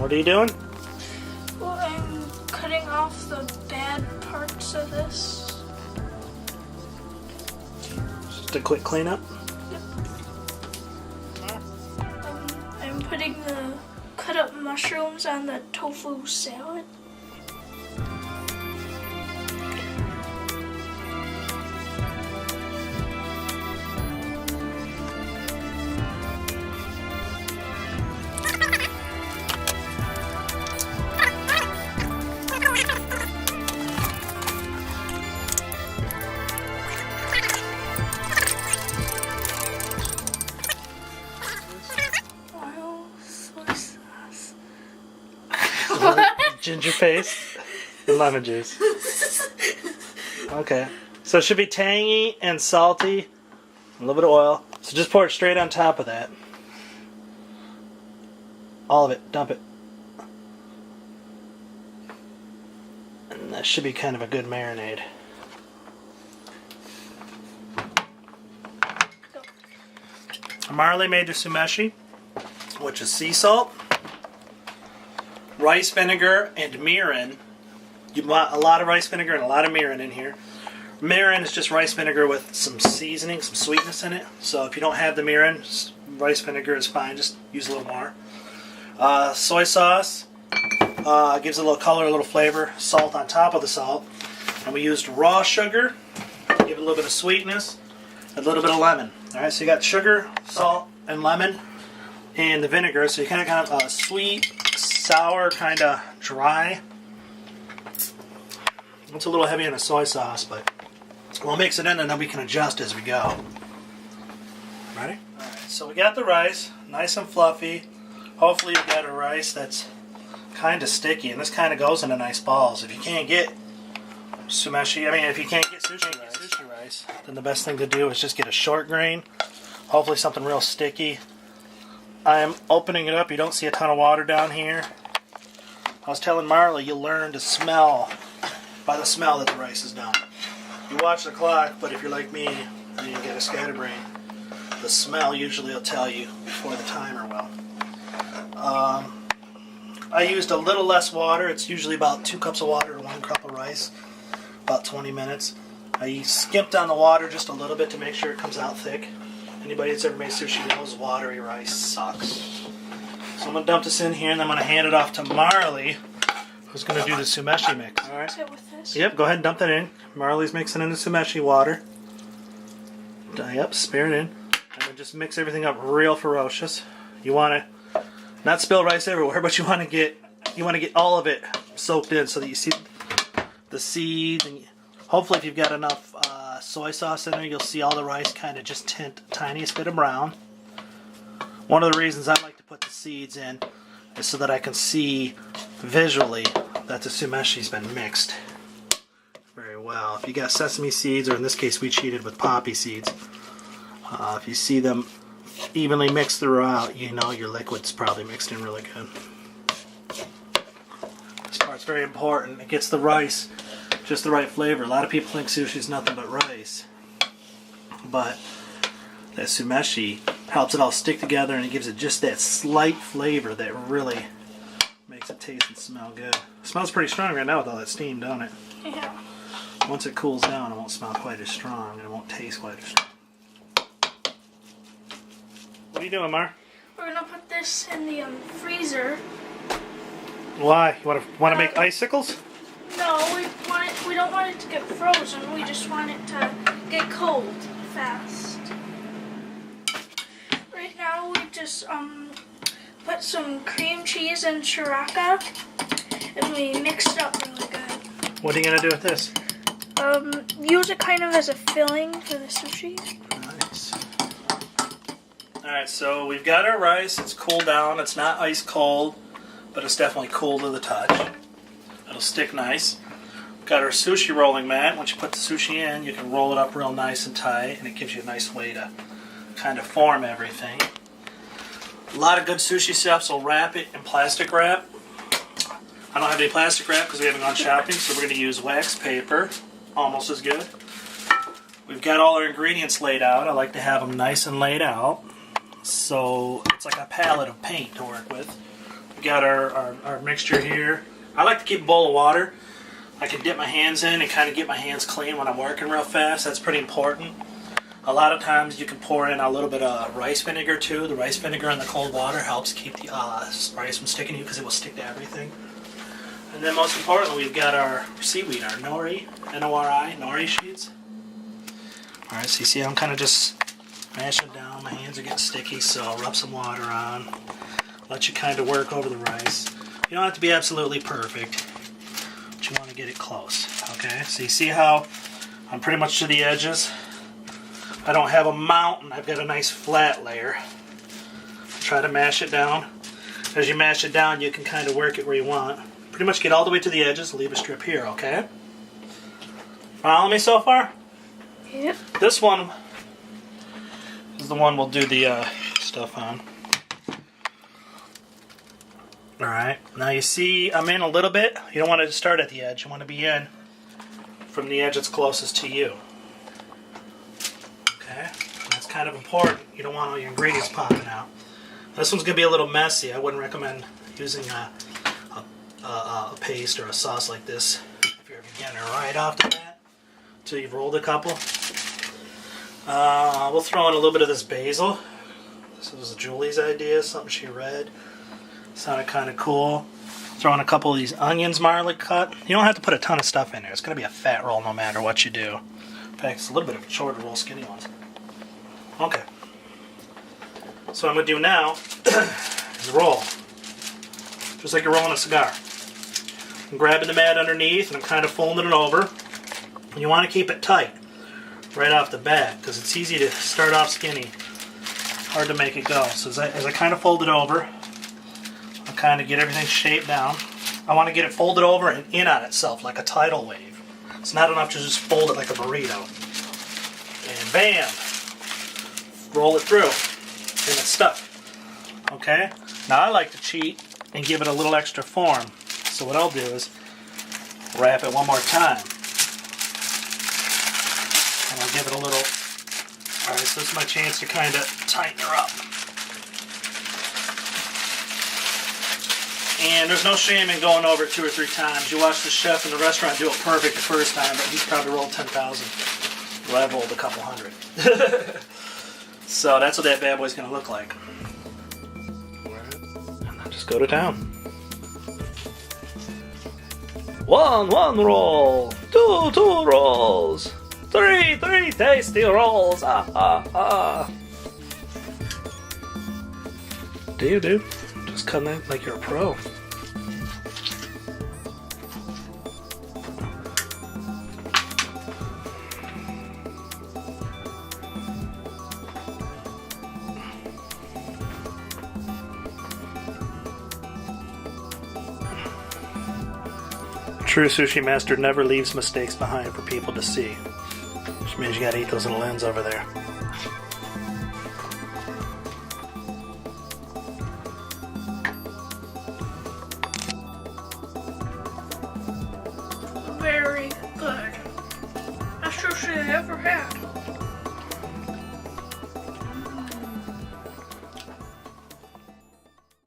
What are you doing? Well, I'm cutting off the bad parts of this. Just a quick cleanup. Yep. I'm putting the cut up mushrooms on the tofu salad. Ginger paste and lemon juice. Okay. So it should be tangy and salty. A little bit of oil. So just pour it straight on top of that. All of it. Dump it. And that should be kind of a good marinade. Marley made the sumeshi, which is sea salt, rice vinegar, and mirin. You want a lot of rice vinegar and a lot of mirin in here. Mirin is just rice vinegar with some seasoning, some sweetness in it. So if you don't have the mirin, rice vinegar is fine. Just use a little more. Soy sauce gives it a little color, a little flavor. Salt on top of the salt. And we used raw sugar, give it a little bit of sweetness, a little bit of lemon. All right, so you got sugar, salt, and lemon, and the vinegar. So you kind of got a sweet, sour, kind of dry. It's a little heavy on the soy sauce, but we'll mix it in and then we can adjust as we go. Ready? Alright, so we got the rice, nice and fluffy. Hopefully you've got a rice that's kind of sticky, and this kind of goes into nice balls. If you can't get sumeshi, if you can't get sushi rice, then the best thing to do is just get a short grain. Hopefully something real sticky. I'm opening it up. You don't see a ton of water down here. I was telling Marley, you'll learn to smell by the smell that the rice is done. You watch the clock, but if you're like me and you get a scatterbrain, the smell usually will tell you before the timer will. I used a little less water. It's usually about 2 cups of water to 1 cup of rice. About 20 minutes. I skimped on the water just a little bit to make sure it comes out thick. Anybody that's ever made sushi knows watery rice sucks. So I'm going to dump this in here and I'm going to hand it off to Marley, who's going to do the sumeshi mix. All right. With this? Yep, go ahead and dump that in. Marley's mixing in the sumeshi water. Yep, spear it in. And then just mix everything up real ferocious. You want to not spill rice everywhere, but you want to get all of it soaked in so that you see the seeds, and hopefully if you've got enough soy sauce in there, you'll see all the rice kind of just tint the tiniest bit of brown. One of the reasons I like to put the seeds in is so that I can see visually that the sumeshi's been mixed very well. If you got sesame seeds, or in this case we cheated with poppy seeds, if you see them evenly mixed throughout, you know your liquid's probably mixed in really good. This part's very important. It gets the rice just the right flavor. A lot of people think sushi is nothing but rice, but that sumeshi helps it all stick together, and it gives it just that slight flavor that really makes it taste and smell good. It smells pretty strong right now with all that steam, don't it? Yeah. Once it cools down, it won't smell quite as strong, and it won't taste quite as strong. What are you doing, Mar? We're gonna put this in the freezer. Why? You want to make icicles? No, we don't want it to get frozen. We just want it to get cold fast. Right now we just put some cream cheese and sriracha, and we mix it up really good. What are you gonna do with this? Use it kind of as a filling for the sushi. Nice. Alright, so we've got our rice. It's cooled down. It's not ice cold, but it's definitely cool to the touch. It'll stick nice. We've got our sushi rolling mat. Once you put the sushi in, you can roll it up real nice and tight, and it gives you a nice way to kind of form everything. A lot of good sushi chefs will wrap it in plastic wrap. I don't have any plastic wrap because we haven't gone shopping, so we're going to use wax paper. Almost as good. We've got all our ingredients laid out. I like to have them nice and laid out, so it's like a palette of paint to work with. We got our mixture here. I like to keep a bowl of water. I can dip my hands in and kind of get my hands clean when I'm working real fast. That's pretty important. A lot of times you can pour in a little bit of rice vinegar too. The rice vinegar in the cold water helps keep the rice from sticking to you because it will stick to everything. And then most importantly, we've got our seaweed, our nori, N-O-R-I, nori sheets. Alright, so you see I'm kind of just mashing it down. My hands are getting sticky, so I'll rub some water on. Let you kind of work over the rice. You don't have to be absolutely perfect, but you want to get it close. Okay, so you see how I'm pretty much to the edges. I don't have a mountain, I've got a nice flat layer. Try to mash it down. As you mash it down, you can kind of work it where you want. Pretty much get all the way to the edges, leave a strip here, okay? Follow me so far? Yep. This one is the one we'll do the stuff on. Alright, now you see I'm in a little bit. You don't want to start at the edge, you want to be in from the edge that's closest to you. Okay, and that's kind of important. You don't want all your ingredients popping out. This one's going to be a little messy. I wouldn't recommend using a paste or a sauce like this if you're a beginner right off the bat until you've rolled a couple. We'll throw in a little bit of this basil. This was Julie's idea, something she read. Sounded kind of cool. Throw in a couple of these onions Marley cut. You don't have to put a ton of stuff in there. It's going to be a fat roll no matter what you do. In fact, it's a little bit of a shorter roll, skinny ones. Okay. So what I'm going to do now is roll. Just like you're rolling a cigar. I'm grabbing the mat underneath and I'm kind of folding it over. And you want to keep it tight right off the bat because it's easy to start off skinny. Hard to make it go. So as I kind of fold it over, I'll kind of get everything shaped down. I want to get it folded over and in on itself like a tidal wave. It's not enough to just fold it like a burrito. And bam! Roll it through. And it's stuck. Okay? Now I like to cheat and give it a little extra form. So what I'll do is wrap it one more time. And I'll give it a little... Alright, so this is my chance to kind of tighten her up. And there's no shame in going over it 2 or 3 times. You watch the chef in the restaurant do it perfect the first time, but he's probably rolled 10,000. Well, I've rolled a couple hundred. So that's what that bad boy's going to look like. And then just go to town. 1 roll, 2 rolls, 3 tasty rolls. Do. Just come in like you're a pro. True sushi master never leaves mistakes behind for people to see. Which means you gotta eat those little ends over there. Very good. Best sushi I ever had.